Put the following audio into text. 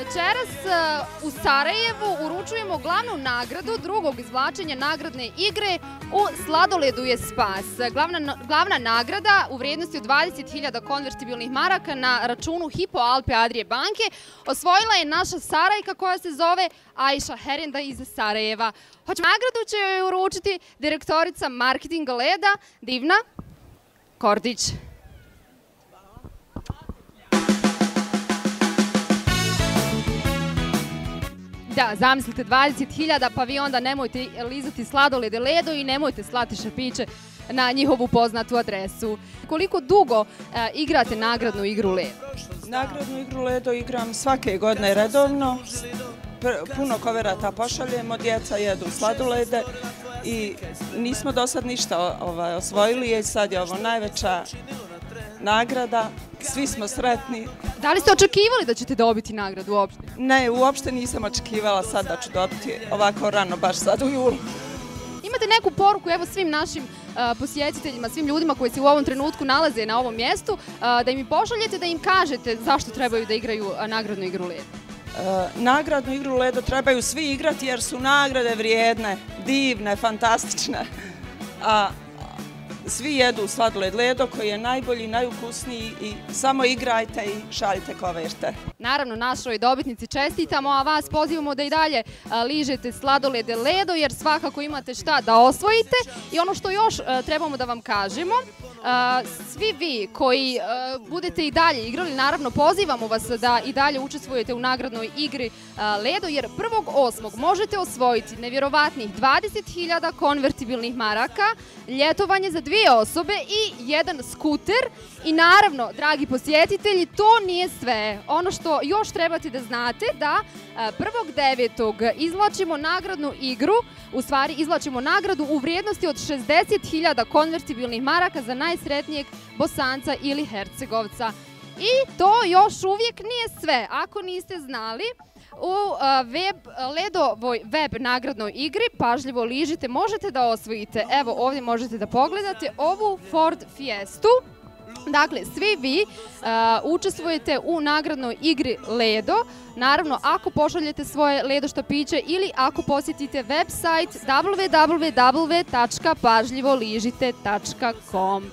Večeras u Sarajevu uručujemo glavnu nagradu drugog izvlačenja nagradne igre U sladoledu je spas. Glavna nagrada u vrijednosti od 20.000 konvertibilnih maraka na računu Hypo Alpe Adrie banke osvojila je naša Sarajka koja se zove Ajša Herenda iz Sarajeva. Nagradu će joj uručiti direktorica marketinga Leda, Divna Kordić. Da, zamislite 20.000, pa vi onda nemojte lizati sladolede Ledo i nemojte slati šapiće na njihovu poznatu adresu. Koliko dugo igrate nagradnu igru Ledo? Nagradnu igru Ledo igram svake godine redovno. Puno koverata pošaljemo, djeca jedu sladolede i nismo do sad ništa osvojili i sad je ovo najveća nagrada. Svi smo sretni. Da li ste očekivali da ćete dobiti nagradu uopšte? Ne, uopšte nisam očekivala sad da ću dobiti ovako rano, baš sad u julu. Imate neku poruku evo svim našim posjetiteljima, svim ljudima koji se u ovom trenutku nalaze na ovom mjestu, da im pošaljete, da im kažete zašto trebaju da igraju nagradnu igru Ledo? Nagradnu igru Ledo trebaju svi igrati jer su nagrade vrijedne, divne, fantastične. A svi jedu sladoled Ledo koji je najbolji, najukusniji i samo igrajte i šaljite koverte. Naravno, našoj dobitnici čestitamo, a vas pozivamo da i dalje ližete sladolede Ledo jer svakako imate šta da osvojite. I ono što još trebamo da vam kažemo, svi vi koji budete i dalje igrali, naravno pozivamo vas da i dalje učestvujete u nagradnoj igri Ledo jer 1.8. možete osvojiti nevjerovatnih 20.000 konvertibilnih maraka, ljetovanje za 2 osobe i 1 skuter. I naravno, dragi posjetitelji, to nije sve. Ono što još trebate da znate da 1.9. izvlačimo nagradnu igru, u stvari izvlačimo nagradu u vrijednosti od 60.000 konvertibilnih maraka za najsretnijeg Bosanca ili Hercegovca. I to još uvijek nije sve. Ako niste znali, u Ledovoj web nagradnoj igri pažljivo ližite, možete da osvojite, evo ovdje možete da pogledate ovu Ford Fiestu. Dakle, svi vi učestvujete u nagradnoj igri Ledo, naravno ako pošaljete svoje Ledo štapiće ili ako posjetite website www.pažljivoližite.com.